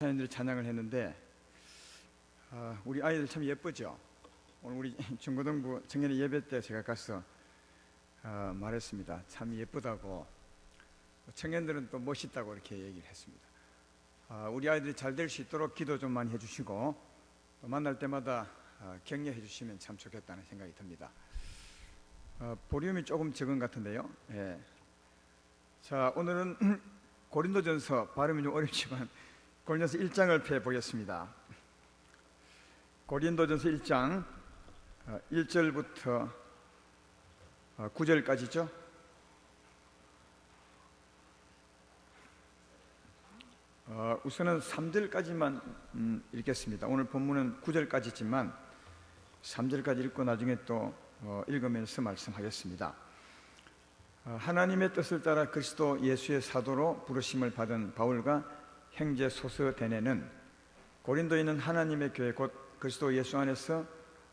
사람들이 찬양을 했는데 우리 아이들 참 예쁘죠. 오늘 우리 중고등부 청년의 예배 때 제가 가서 말했습니다. 참 예쁘다고. 청년들은 또 멋있다고 이렇게 얘기를 했습니다. 우리 아이들이 잘 될 수 있도록 기도 좀 많이 해주시고 또 만날 때마다 격려해 주시면 참 좋겠다는 생각이 듭니다. 볼륨이 조금 적은 것 같은데요. 예. 자, 오늘은 고린도전서, 발음이 좀 어렵지만 고린도전서 1장을 펴보겠습니다. 고린도전서 1장 1절부터 9절까지죠. 우선은 3절까지만 읽겠습니다. 오늘 본문은 9절까지지만 3절까지 읽고 나중에 또 읽으면서 말씀하겠습니다. 하나님의 뜻을 따라 그리스도 예수의 사도로 부르심을 받은 바울과 형제 소서데네는 고린도에 있는 하나님의 교회 곧 그리스도 예수 안에서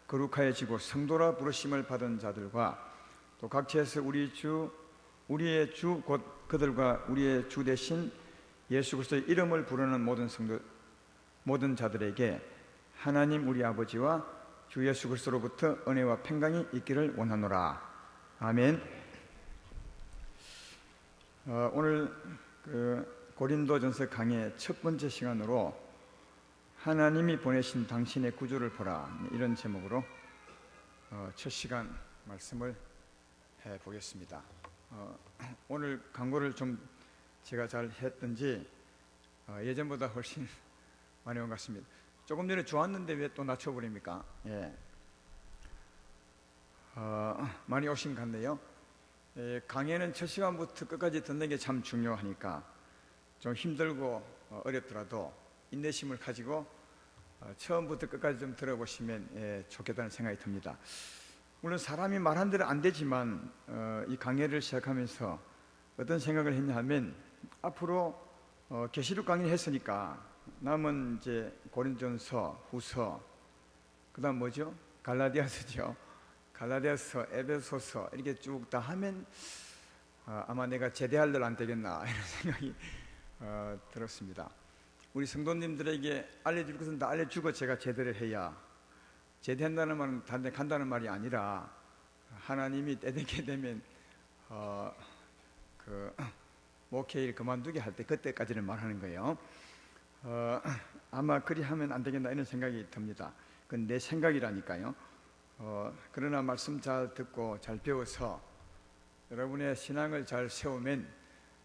거룩하여지고 성도라 부르심을 받은 자들과 또 각처에서 우리의 주 곧 그들과 우리의 주 대신 예수 그리스도의 이름을 부르는 모든 자들에게 하나님 우리 아버지와 주 예수 그리스도로부터 은혜와 평강이 있기를 원하노라. 아멘. 오늘 고린도전서 강의 첫 번째 시간으로 하나님이 보내신 당신의 구주를 보라, 이런 제목으로 첫 시간 말씀을 해보겠습니다. 오늘 광고를 좀 제가 잘 했던지 예전보다 훨씬 많이 온 것 같습니다. 조금 전에 좋았는데 왜 또 낮춰버립니까? 예. 많이 오신 것 같네요. 강의는 첫 시간부터 끝까지 듣는 게 참 중요하니까 좀 힘들고 어렵더라도 인내심을 가지고 처음부터 끝까지 좀 들어보시면 좋겠다는 생각이 듭니다. 물론 사람이 말한 대로 안 되지만 이 강의를 시작하면서 어떤 생각을 했냐 하면 앞으로 계시록 강의를 했으니까 남은 이제 고린도전서, 후서, 그 다음 뭐죠? 갈라디아서죠. 갈라디아서, 에베소서 이렇게 쭉 다 하면 아마 내가 제대할 일 안 되겠나 이런 생각이 들었습니다. 우리 성도님들에게 알려줄 것은 다 알려주고 제가 제대로 해야, 제대한다는 말은 단데 간다는 말이 아니라 하나님이 때되게 되면 목회일 그만두게 할 때 그때까지는 말하는 거예요. 아마 그리 하면 안 되겠나 이런 생각이 듭니다. 그건 내 생각이라니까요. 그러나 말씀 잘 듣고 잘 배워서 여러분의 신앙을 잘 세우면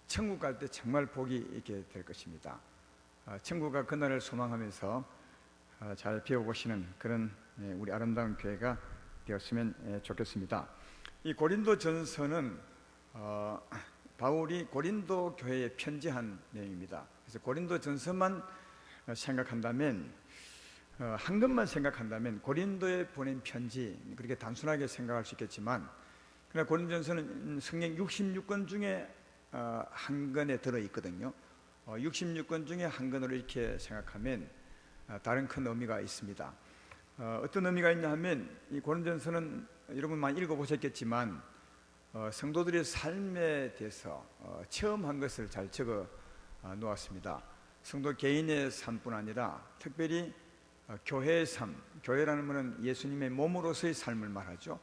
천국 갈 때 정말 복이 있게 될 것입니다. 천국과 그날을 소망하면서 잘 배워보시는 그런 우리 아름다운 교회가 되었으면 좋겠습니다. 이 고린도전서는 바울이 고린도 교회에 편지한 내용입니다. 그래서 고린도전서만 생각한다면, 한 것만 생각한다면 고린도에 보낸 편지, 그렇게 단순하게 생각할 수 있겠지만, 그러나 고린도전서는 성경 66권 중에 한 권에 들어있거든요. 66권 중에 한 권으로 이렇게 생각하면 다른 큰 의미가 있습니다. 어떤 의미가 있냐 하면 이 고린도전서는 여러분 많이 읽어보셨겠지만 성도들의 삶에 대해서 체험한 것을 잘 적어 놓았습니다. 성도 개인의 삶뿐 아니라 특별히 교회의 삶, 교회라는 것은 예수님의 몸으로서의 삶을 말하죠.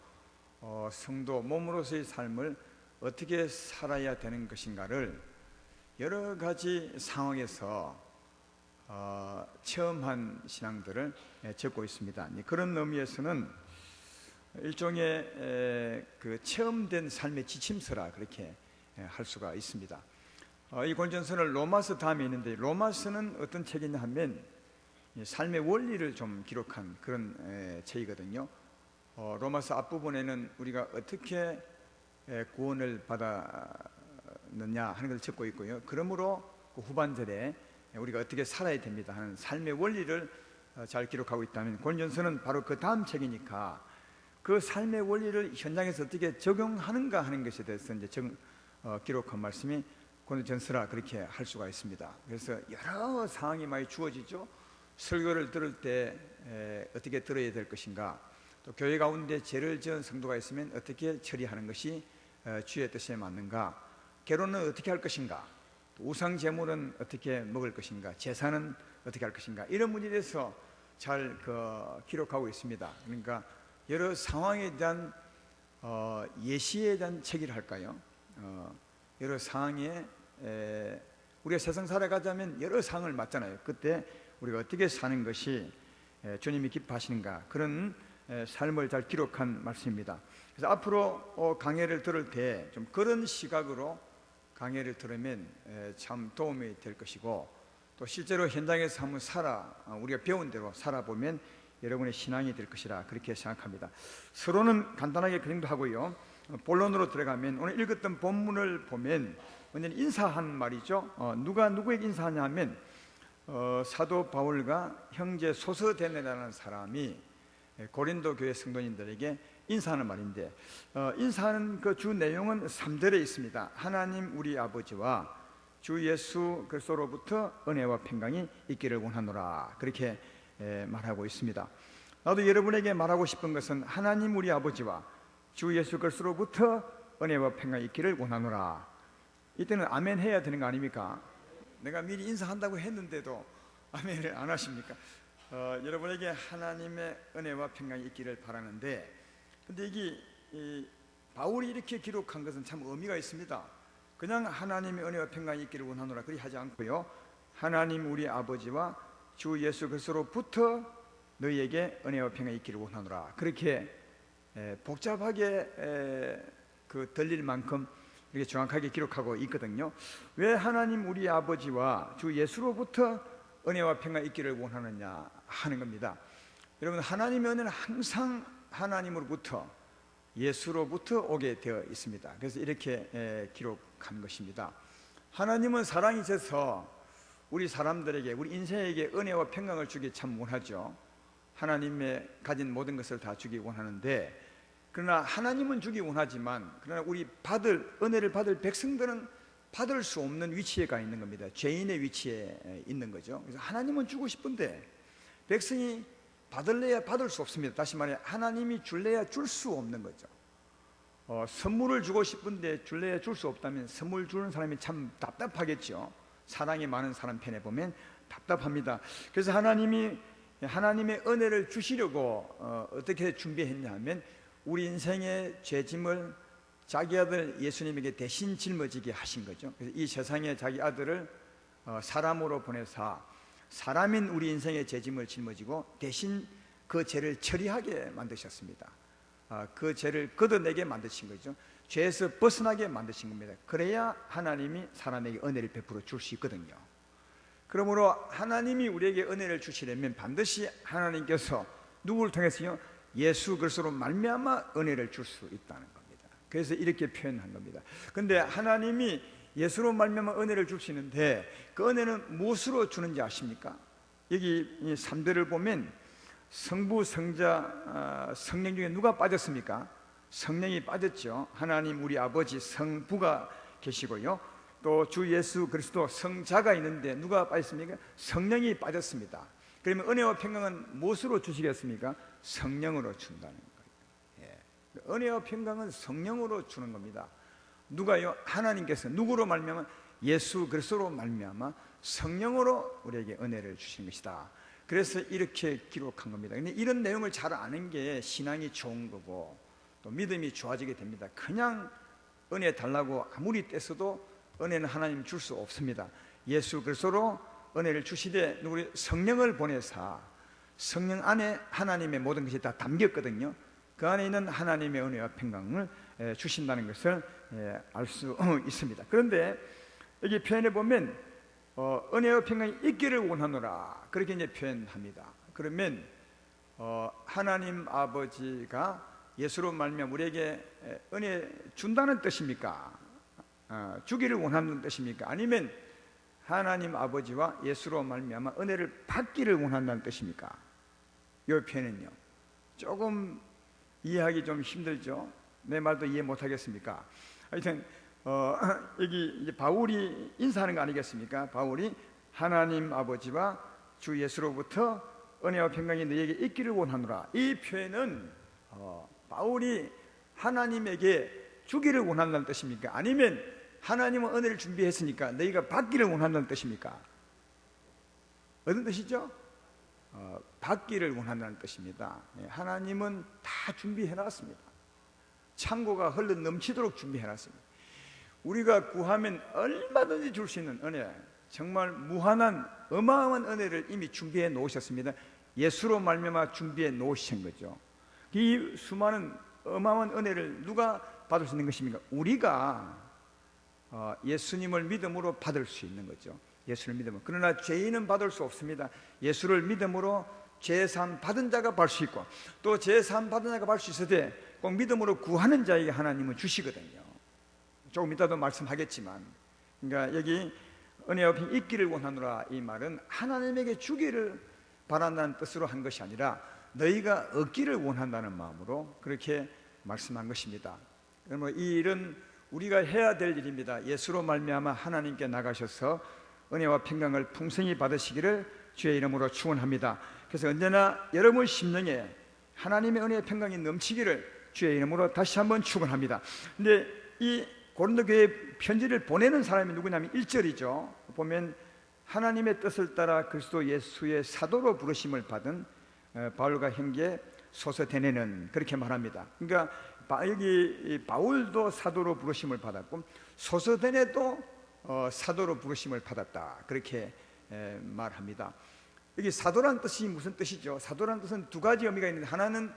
성도 몸으로서의 삶을 어떻게 살아야 되는 것인가를 여러 가지 상황에서 체험한 신앙들을 적고 있습니다. 그런 의미에서는 일종의 체험된 삶의 지침서라 그렇게 할 수가 있습니다. 이 고린도전서는 로마서 다음에 있는데, 로마서는 어떤 책이냐 하면 삶의 원리를 좀 기록한 그런 책이거든요. 로마서 앞부분에는 우리가 어떻게 구원을 받았느냐 하는 것을 적고 있고요. 그러므로 그 후반절에 우리가 어떻게 살아야 됩니다 하는 삶의 원리를 잘 기록하고 있다면, 고린도전서는 바로 그 다음 책이니까 그 삶의 원리를 현장에서 어떻게 적용하는가 하는 것에 대해서 이제 기록한 말씀이 고린도전서라 그렇게 할 수가 있습니다. 그래서 여러 상황이 많이 주어지죠. 설교를 들을 때 어떻게 들어야 될 것인가, 또 교회 가운데 죄를 지은 성도가 있으면 어떻게 처리하는 것이 주의 뜻에 맞는가, 결혼은 어떻게 할 것인가, 우상 제물은 어떻게 먹을 것인가, 제사는 어떻게 할 것인가, 이런 문제에 대해서 잘 기록하고 있습니다. 그러니까 여러 상황에 대한 예시에 대한 책이라 할까요? 여러 상황에 우리가 세상 살아가자면 여러 상황을 맞잖아요. 그때 우리가 어떻게 사는 것이 주님이 기뻐하시는가, 그런 삶을 잘 기록한 말씀입니다. 그래서 앞으로 강해를 들을 때 좀 그런 시각으로 강해를 들으면 참 도움이 될 것이고, 또 실제로 현장에서 한번 우리가 배운 대로 살아보면 여러분의 신앙이 될 것이라 그렇게 생각합니다. 서로는 간단하게 그 정도 하고요. 본론으로 들어가면 오늘 읽었던 본문을 보면 완전히 인사한 말이죠. 누가 누구에게 인사하냐 하면 사도 바울과 형제 소서데네라는 사람이 고린도 교회 성도님들에게 인사하는 말인데, 인사하는 그 주 내용은 3절에 있습니다. 하나님 우리 아버지와 주 예수 그리스도로부터 은혜와 평강이 있기를 원하노라, 그렇게 말하고 있습니다. 나도 여러분에게 말하고 싶은 것은 하나님 우리 아버지와 주 예수 그리스도로부터 은혜와 평강이 있기를 원하노라. 이때는 아멘 해야 되는 거 아닙니까? 내가 미리 인사한다고 했는데도 아멘을 안 하십니까? 여러분에게 하나님의 은혜와 평강이 있기를 바라는데, 근데 이게 바울이 이렇게 기록한 것은 참 의미가 있습니다. 그냥 하나님의 은혜와 평강이 있기를 원하노라 그리 하지 않고요, 하나님 우리 아버지와 주 예수 그리스도로부터 너희에게 은혜와 평강이 있기를 원하노라, 그렇게 복잡하게 들릴 만큼 이렇게 정확하게 기록하고 있거든요. 왜 하나님 우리 아버지와 주 예수로부터 은혜와 평강이 있기를 원하느냐 하는 겁니다. 여러분, 하나님의 은혜는 항상 하나님으로부터, 예수로부터 오게 되어 있습니다. 그래서 이렇게 기록한 것입니다. 하나님은 사랑이셔서 우리 사람들에게, 우리 인생에게 은혜와 평강을 주기 참 원하죠. 하나님의 가진 모든 것을 다 주기 원하는데, 그러나 하나님은 주기 원하지만, 그러나 우리 은혜를 받을 백성들은 받을 수 없는 위치에 가 있는 겁니다. 죄인의 위치에 있는 거죠. 그래서 하나님은 주고 싶은데 백성이 받을래야 받을 수 없습니다. 다시 말해, 하나님이 줄래야 줄 수 없는 거죠. 선물을 주고 싶은데 줄래야 줄 수 없다면 선물 주는 사람이 참 답답하겠죠. 사랑이 많은 사람 편에 보면 답답합니다. 그래서 하나님이 하나님의 은혜를 주시려고 어떻게 준비했냐 하면, 우리 인생의 죄짐을 자기 아들 예수님에게 대신 짊어지게 하신 거죠. 그래서 이 세상에 자기 아들을 사람으로 보내사 사람인 우리 인생의 죄짐을 짊어지고 대신 그 죄를 처리하게 만드셨습니다. 그 죄를 걷어내게 만드신 거죠. 죄에서 벗어나게 만드신 겁니다. 그래야 하나님이 사람에게 은혜를 베풀어 줄 수 있거든요. 그러므로 하나님이 우리에게 은혜를 주시려면 반드시 하나님께서 누구를 통해서요? 예수 그리스도로 말미암아 은혜를 줄 수 있다는 겁니다. 그래서 이렇게 표현한 겁니다. 그런데 하나님이 예수로 말미암아 은혜를 주시는데, 그 은혜는 무엇으로 주는지 아십니까? 여기 3절을 보면 성부, 성자, 성령 중에 누가 빠졌습니까? 성령이 빠졌죠. 하나님 우리 아버지 성부가 계시고요, 또 주 예수 그리스도 성자가 있는데 누가 빠졌습니까? 성령이 빠졌습니다. 그러면 은혜와 평강은 무엇으로 주시겠습니까? 성령으로 준다는 거예요. 은혜와 평강은 성령으로 주는 겁니다. 누가요? 하나님께서 누구로 말미암아? 예수 그리스도로 말미암아 성령으로 우리에게 은혜를 주시는 것이다. 그래서 이렇게 기록한 겁니다. 근데 이런 내용을 잘 아는 게 신앙이 좋은 거고 또 믿음이 좋아지게 됩니다. 그냥 은혜 달라고 아무리 떼서도 은혜는 하나님 줄 수 없습니다. 예수 그리스도로 은혜를 주시되 우리 성령을 보내사, 성령 안에 하나님의 모든 것이 다 담겼거든요. 그 안에 있는 하나님의 은혜와 평강을 주신다는 것을 알 수 있습니다. 그런데 여기 표현해 보면 은혜와 평강이 있기를 원하노라, 그렇게 이제 표현합니다. 그러면 하나님 아버지가 예수로 말미암아 우리에게 은혜 준다는 뜻입니까? 주기를 원하는 뜻입니까? 아니면 하나님 아버지와 예수로 말미암아 은혜를 받기를 원한다는 뜻입니까? 이 표현은요 조금 이해하기 좀 힘들죠. 내 말도 이해 못하겠습니까? 하여튼 여기 이제 바울이 인사하는 거 아니겠습니까? 바울이 하나님 아버지와 주 예수로부터 은혜와 평강이 너희에게 있기를 원하노라, 이 표현은 바울이 하나님에게 주기를 원한다는 뜻입니까? 아니면 하나님은 은혜를 준비했으니까 너희가 받기를 원한다는 뜻입니까? 어떤 뜻이죠? 받기를 원한다는 뜻입니다. 하나님은 다 준비해 놨습니다. 창고가 흘러 넘치도록 준비해 놨습니다. 우리가 구하면 얼마든지 줄 수 있는 은혜, 정말 무한한 어마어마한 은혜를 이미 준비해 놓으셨습니다. 예수로 말미암아 준비해 놓으신 거죠. 이 수많은 어마어마한 은혜를 누가 받을 수 있는 것입니까? 우리가 예수님을 믿음으로 받을 수 있는 거죠. 예수를 믿음으로. 그러나 죄인은 받을 수 없습니다. 예수를 믿음으로 죄사함 받은 자가 받을 수 있고, 또 죄사함 받은 자가 받을 수 있어도 꼭 믿음으로 구하는 자에게 하나님은 주시거든요. 조금 이따도 말씀하겠지만, 그러니까 여기 은혜 옆에 있기를 원하노라, 이 말은 하나님에게 주기를 바란다는 뜻으로 한 것이 아니라 너희가 얻기를 원한다는 마음으로 그렇게 말씀한 것입니다. 그러면 이 일은 우리가 해야 될 일입니다. 예수로 말미암아 하나님께 나가셔서 은혜와 평강을 풍성히 받으시기를 주의 이름으로 축원합니다. 그래서 언제나 여러분 심령에 하나님의 은혜의 평강이 넘치기를 주의 이름으로 다시 한번 축원합니다. 근데 이 고린도 교회에 편지를 보내는 사람이 누구냐면 1절이죠. 보면 하나님의 뜻을 따라 그리스도 예수의 사도로 부르심을 받은 바울과 형제 소서데네는 그렇게 말합니다. 그러니까 여기 바울도 사도로 부르심을 받았고 소서데네도 사도로 부르심을 받았다, 그렇게 말합니다. 여기 사도란 뜻이 무슨 뜻이죠? 사도란 뜻은 두 가지 의미가 있는데, 하나는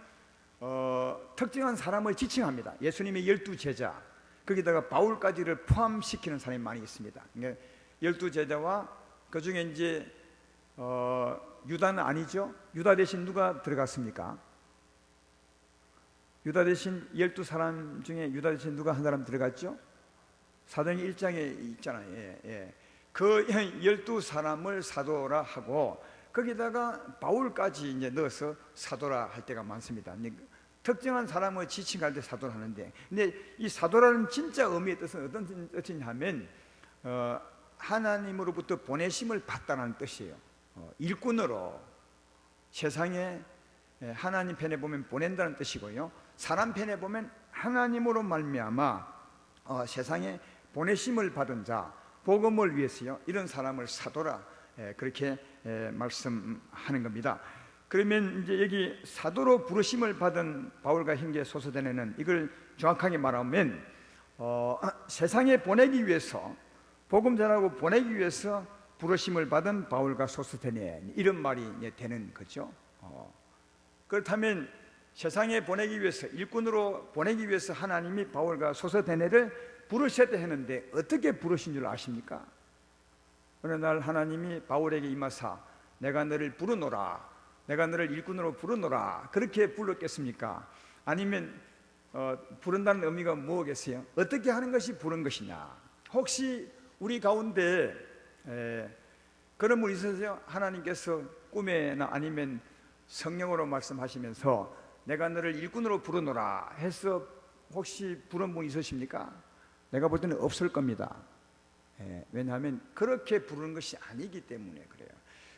특정한 사람을 지칭합니다. 예수님의 12제자, 거기다가 바울까지를 포함시키는 사람이 많이 있습니다. 그러니까 12제자와 그 중에 이제 유다는 아니죠. 유다 대신 누가 들어갔습니까? 유다 대신 12사람 중에 유다 대신 누가 한 사람 들어갔죠? 사도행전 1장에 있잖아요. 그 12사람을 사도라 하고 거기다가 바울까지 이제 넣어서 사도라 할 때가 많습니다. 특정한 사람을 지칭할 때 사도를 하는데, 근데 이 사도라는 진짜 의미의 뜻은 어떤 뜻이냐면 하나님으로부터 보내심을 받다는 뜻이에요. 일꾼으로 세상에 하나님 편에 보면 보낸다는 뜻이고요, 사람 편에 보면 하나님으로 말미암아 세상에 보내심을 받은 자, 복음을 위해서요, 이런 사람을 사도라, 그렇게 말씀하는 겁니다. 그러면 이제 여기 사도로 부르심을 받은 바울과 형제 소서데네는 이걸 정확하게 말하면 세상에 보내기 위해서, 복음 전하고 보내기 위해서 부르심을 받은 바울과 소서데네, 이런 말이 되는 거죠. 그렇다면 세상에 보내기 위해서, 일꾼으로 보내기 위해서 하나님이 바울과 소서데네를 부르셨다 했는데 어떻게 부르신 줄 아십니까? 어느 날 하나님이 바울에게 임하사 내가 너를 부르노라, 내가 너를 일꾼으로 부르노라, 그렇게 불렀겠습니까? 아니면 부른다는 의미가 뭐겠어요? 어떻게 하는 것이 부른 것이냐? 혹시 우리 가운데 그런 분 있으세요? 하나님께서 꿈에나 아니면 성령으로 말씀하시면서 내가 너를 일꾼으로 부르노라 해서 혹시 부른 분 있으십니까? 내가 볼 때는 없을 겁니다. 왜냐하면 그렇게 부르는 것이 아니기 때문에 그래요.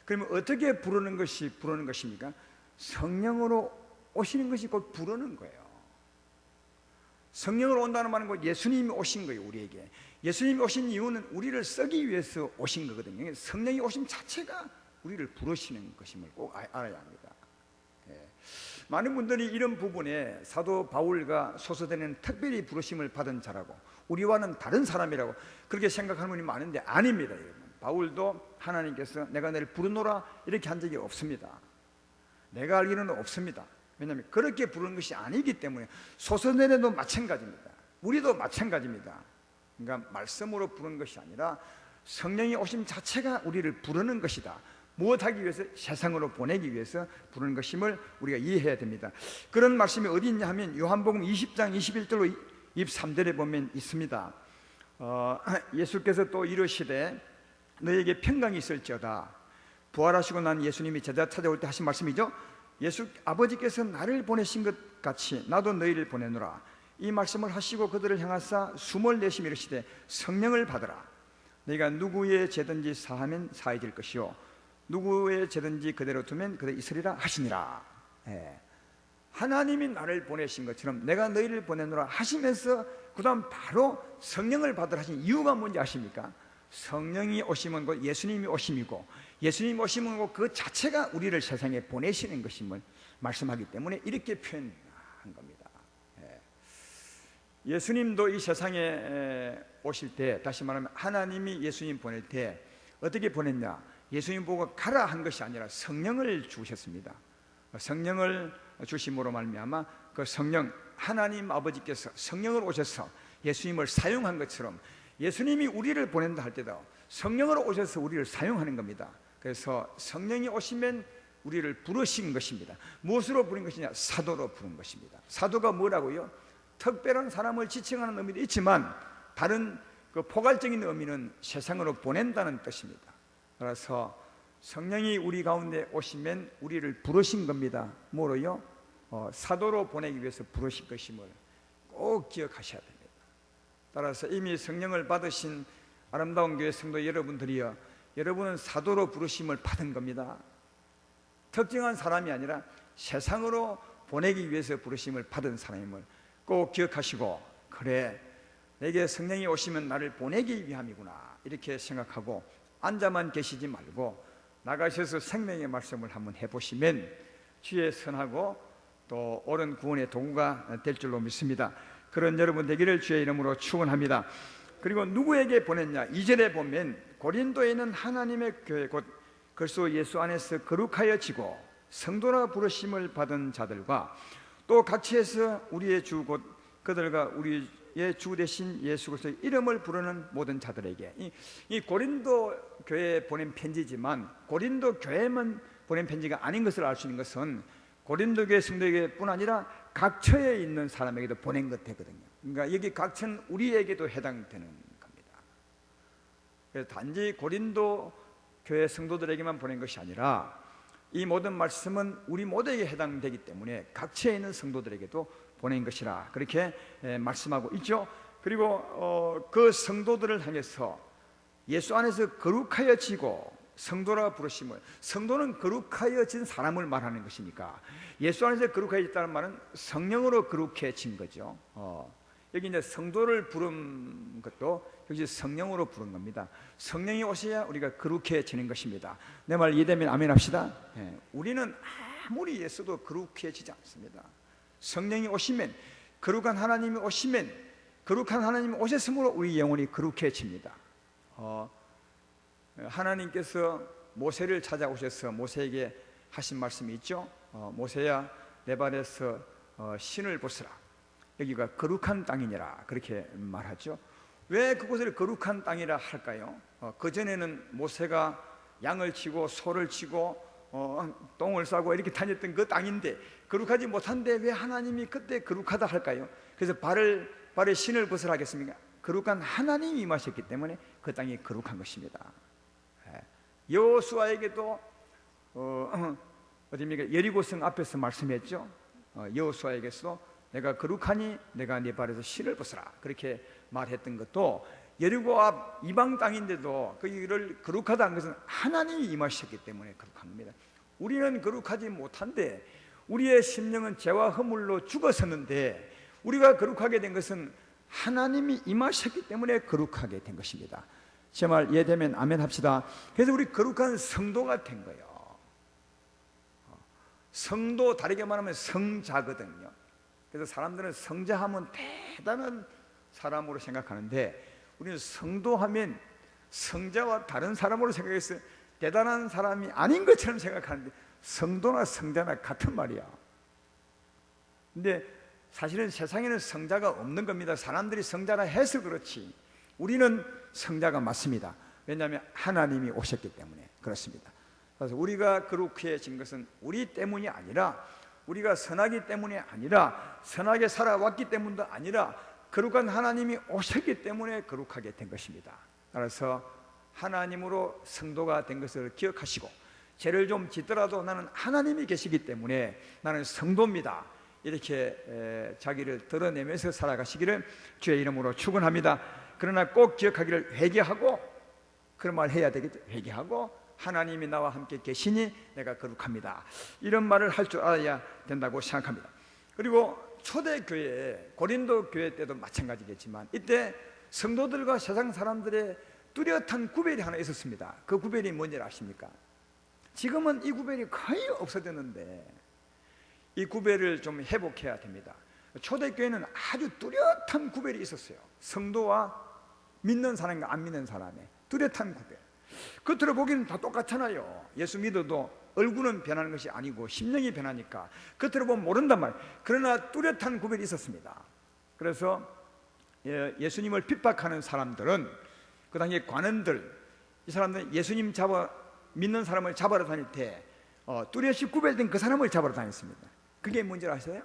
그러면 어떻게 부르는 것입니까? 성령으로 오시는 것이 곧 부르는 거예요. 성령으로 온다는 말은 곧 예수님이 오신 거예요. 우리에게 예수님이 오신 이유는 우리를 쓰기 위해서 오신 거거든요. 성령이 오심 자체가 우리를 부르시는 것임을 꼭 알아야 합니다. 많은 분들이 이런 부분에 사도 바울과 소서데네는 특별히 부르심을 받은 자라고, 우리와는 다른 사람이라고 그렇게 생각하는 분이 많은데 아닙니다. 여러분, 바울도 하나님께서 내가 너를 부르노라 이렇게 한 적이 없습니다. 내가 알기로는 없습니다. 왜냐하면 그렇게 부르는 것이 아니기 때문에. 소서데네도 마찬가지입니다. 우리도 마찬가지입니다. 그러니까 말씀으로 부르는 것이 아니라 성령이 오심 자체가 우리를 부르는 것이다. 무엇하기 위해서? 세상으로 보내기 위해서 부르는 것임을 우리가 이해해야 됩니다. 그런 말씀이 어디 있냐 하면 요한복음 20장 21절로 23절에 보면 있습니다. 예수께서 또 이르시되 너에게 평강이 있을지어다. 부활하시고 난 예수님이 제자 찾아올 때 하신 말씀이죠. 예수 아버지께서 나를 보내신 것 같이 나도 너희를 보내노라. 이 말씀을 하시고 그들을 향하사 숨을 내쉬며 이르시되 성령을 받으라. 너희가 누구의 죄든지 사하면 사해질 것이요 누구의 죄든지 그대로 두면 그대로 있으리라 하시니라. 하나님이 나를 보내신 것처럼 내가 너희를 보내노라 하시면서 그 다음 바로 성령을 받으라 하신 이유가 뭔지 아십니까? 성령이 오시면 곧 예수님이 오심이고, 예수님이 오시면 그 자체가 우리를 세상에 보내시는 것임을 말씀하기 때문에 이렇게 표현한 겁니다. 예수님도 이 세상에 오실 때, 다시 말하면 하나님이 예수님 보낼 때 어떻게 보냈냐? 예수님 보고 가라 한 것이 아니라 성령을 주셨습니다. 성령을 주심으로 말미암아 그 성령, 하나님 아버지께서 성령을 오셔서 예수님을 사용한 것처럼 예수님이 우리를 보낸다 할 때도 성령으로 오셔서 우리를 사용하는 겁니다. 그래서 성령이 오시면 우리를 부르신 것입니다. 무엇으로 부른 것이냐? 사도로 부른 것입니다. 사도가 뭐라고요? 특별한 사람을 지칭하는 의미도 있지만 다른 그 포괄적인 의미는 세상으로 보낸다는 뜻입니다. 그래서 성령이 우리 가운데 오시면 우리를 부르신 겁니다. 뭐로요? 사도로 보내기 위해서 부르신 것임을 꼭 기억하셔야 됩니다. 따라서 이미 성령을 받으신 아름다운 교회 성도 여러분들이여, 여러분은 사도로 부르심을 받은 겁니다. 특정한 사람이 아니라 세상으로 보내기 위해서 부르심을 받은 사람임을 꼭 기억하시고, 그래, 내게 성령이 오시면 나를 보내기 위함이구나 이렇게 생각하고 앉아만 계시지 말고 나가셔서 생명의 말씀을 한번 해보시면 주의 선하고 또 옳은 구원의 도구가 될 줄로 믿습니다. 그런 여러분 되기를 주의 이름으로 축원합니다. 그리고 누구에게 보냈냐? 2절에 보면 고린도에 있는 하나님의 교회 곧 그리스도 예수 안에서 거룩하여지고 성도라 부르심을 받은 자들과 또 각처에서 우리의 주 곧 그들과 우리의 주 되신 예수 그리스도의 이름을 부르는 모든 자들에게, 이 고린도 교회에 보낸 편지지만 고린도 교회만 보낸 편지가 아닌 것을 알 수 있는 것은 고린도 교회 성도에게 뿐 아니라 각처에 있는 사람에게도 보낸 것 되거든요. 그러니까 여기 각처는 우리에게도 해당되는 겁니다. 그래서 단지 고린도 교회 성도들에게만 보낸 것이 아니라 이 모든 말씀은 우리 모두에게 해당되기 때문에 각처에 있는 성도들에게도 보낸 것이라 그렇게 말씀하고 있죠. 그리고 그 성도들을 향해서 예수 안에서 거룩하여지고 성도라 부르심을, 성도는 거룩하여진 사람을 말하는 것이니까 예수 안에서 거룩하여졌다는 말은 성령으로 거룩해진 거죠. 여기 이제 성도를 부른 것도 역시 성령으로 부른 겁니다. 성령이 오셔야 우리가 거룩해지는 것입니다. 내 말 이해되면 아멘 합시다. 우리는 아무리 예수도 거룩해지지 않습니다. 성령이 오시면, 거룩한 하나님이 오시면, 거룩한 하나님이 오셨으므로 우리 영혼이 거룩해집니다. 하나님께서 모세를 찾아오셔서 모세에게 하신 말씀이 있죠. 모세야 내 발에서 신을 벗으라. 여기가 거룩한 땅이니라 그렇게 말하죠. 왜 그곳을 거룩한 땅이라 할까요? 그전에는 모세가 양을 치고 소를 치고 똥을 싸고 이렇게 다녔던 그 땅인데 거룩하지 못한데 왜 하나님이 그때 거룩하다 할까요? 그래서 발에 신을 벗으라 하겠습니까? 거룩한 하나님이 임하셨기 때문에 그 땅이 거룩한 것입니다. 여호수아에게도 어디입니까? 여리고성 앞에서 말씀했죠. 여호수아에게서 내가 거룩하니 내가 네 발에서 신을 벗으라 그렇게 말했던 것도 여리고 앞 이방 땅인데도 그 일을 거룩하다 한 것은 하나님이 임하셨기 때문에 거룩한 겁니다. 우리는 거룩하지 못한데 우리의 심령은 죄와 허물로 죽었었는데 우리가 거룩하게 된 것은 하나님이 임하셨기 때문에 거룩하게 된 것입니다. 제 말 이해되면 아멘 합시다. 그래서 우리 거룩한 성도가 된 거예요. 성도, 다르게 말하면 성자거든요. 그래서 사람들은 성자하면 대단한 사람으로 생각하는데 우리는 성도하면 성자와 다른 사람으로 생각해서 대단한 사람이 아닌 것처럼 생각하는데 성도나 성자나 같은 말이야. 근데 사실은 세상에는 성자가 없는 겁니다. 사람들이 성자라 해서 그렇지 우리는 성자가 맞습니다. 왜냐하면 하나님이 오셨기 때문에 그렇습니다. 그래서 우리가 거룩해진 것은 우리 때문이 아니라, 우리가 선하기 때문이 아니라, 선하게 살아왔기 때문도 아니라 거룩한 하나님이 오셨기 때문에 거룩하게 된 것입니다. 따라서 하나님으로 성도가 된 것을 기억하시고 죄를 좀 짓더라도 나는 하나님이 계시기 때문에 나는 성도입니다 이렇게 자기를 드러내면서 살아가시기를 주의 이름으로 축원합니다. 그러나 꼭 기억하기를 회개하고, 그런 말 해야 되겠죠. 회개하고 하나님이 나와 함께 계시니 내가 거룩합니다 이런 말을 할 줄 알아야 된다고 생각합니다. 그리고 초대교회, 고린도 교회 때도 마찬가지겠지만 이때 성도들과 세상 사람들의 뚜렷한 구별이 하나 있었습니다. 그 구별이 뭔지 아십니까? 지금은 이 구별이 거의 없어졌는데 이 구별을 좀 회복해야 됩니다. 초대교회는 아주 뚜렷한 구별이 있었어요. 성도와 믿는 사람과 안 믿는 사람의 뚜렷한 구별. 겉으로 보기는 다 똑같잖아요. 예수 믿어도 얼굴은 변하는 것이 아니고 심령이 변하니까 겉으로 보면 모른단 말이에요. 그러나 뚜렷한 구별이 있었습니다. 그래서 예수님을 핍박하는 사람들은, 그 당시에 관원들, 이 사람들은 예수님 믿는 사람을 잡아러 다닐 때 뚜렷이 구별된 그 사람을 잡아러 다녔습니다. 그게 뭔지 아세요?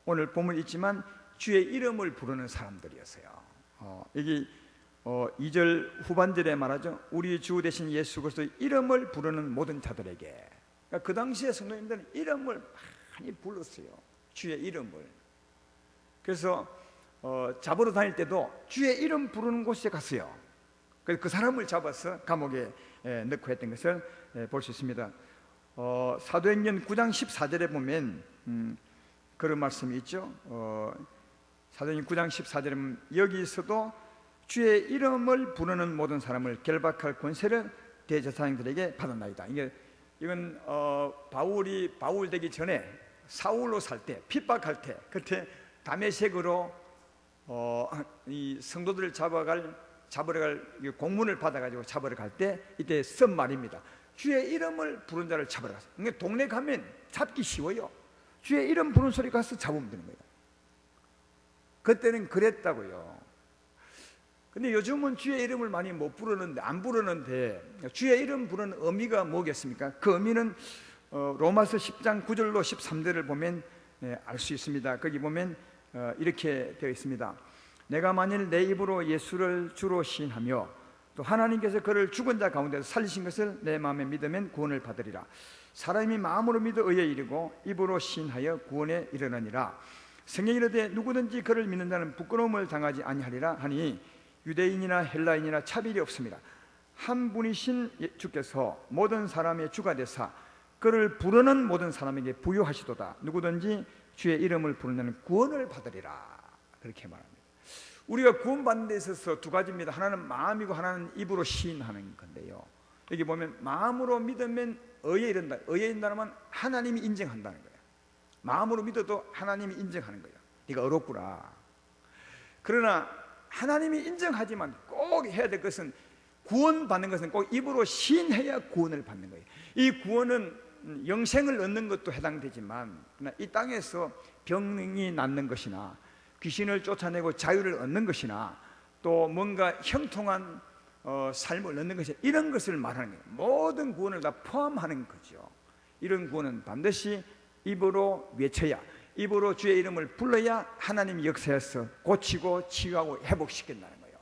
오늘 본문 있지만 주의 이름을 부르는 사람들이었어요. 여기 2절 후반절에 말하죠. 우리 주 대신 예수 그리스도의 이름을 부르는 모든 자들에게. 그러니까 그 당시에 성도님들은 이름을 많이 불렀어요. 주의 이름을. 그래서 잡으러 다닐 때도 주의 이름 부르는 곳에 갔어요. 그래서 그 사람을 잡아서 감옥에 넣고 했던 것을 볼 수 있습니다. 사도행전 9장 14절에 보면 그런 말씀이 있죠. 사도행전 9장 14절에 보면 여기서도 주의 이름을 부르는 모든 사람을 결박할 권세를 대제사장들에게 받았나이다. 이건 바울 되기 전에 사울로 살 때, 핍박할 때, 그때 다메섹으로 이 성도들을 잡으러 갈 공문을 받아가지고 잡으러 갈 때 이때 쓴 말입니다. 주의 이름을 부른 자를 잡으러 갔어요. 그러니까 동네 가면 잡기 쉬워요. 주의 이름 부르는 소리 가서 잡으면 되는 거예요. 그때는 그랬다고요. 근데 요즘은 주의 이름을 많이 못 부르는데, 안 부르는데, 주의 이름 부르는 의미가 뭐겠습니까? 그 의미는 로마서 10장 9절로 13절을 보면 알 수 있습니다. 거기 보면 이렇게 되어 있습니다. 내가 만일 내 입으로 예수를 주로 시인하며 또 하나님께서 그를 죽은 자 가운데서 살리신 것을 내 마음에 믿으면 구원을 받으리라. 사람이 마음으로 믿어 의에 이르고 입으로 시인하여 구원에 이르느니라. 성경이 이르되 누구든지 그를 믿는 자는 부끄러움을 당하지 아니하리라 하니 유대인이나 헬라인이나 차별이 없습니다. 한 분이신 주께서 모든 사람의 주가 되사 그를 부르는 모든 사람에게 부유하시도다. 누구든지 주의 이름을 부르는 자는 구원을 받으리라. 그렇게 말합니다. 우리가 구원받는 데 있어서 두 가지입니다. 하나는 마음이고 하나는 입으로 시인하는 건데요. 여기 보면 마음으로 믿으면 의에 이른다. 의에 이른다는 건 하나님이 인정한다는 거예요. 마음으로 믿어도 하나님이 인정하는 거예요. 네가 어렵구나. 그러나 하나님이 인정하지만 꼭 해야 될 것은, 구원받는 것은 꼭 입으로 시인해야 구원을 받는 거예요. 이 구원은 영생을 얻는 것도 해당되지만 이 땅에서 병이 낫는 것이나 귀신을 쫓아내고 자유를 얻는 것이나 또 뭔가 형통한 삶을 얻는 것이, 이런 것을 말하는 거예요. 모든 구원을 다 포함하는 거죠. 이런 구원은 반드시 입으로 외쳐야, 입으로 주의 이름을 불러야 하나님이 역사해서 고치고 치유하고 회복시킨다는 거예요.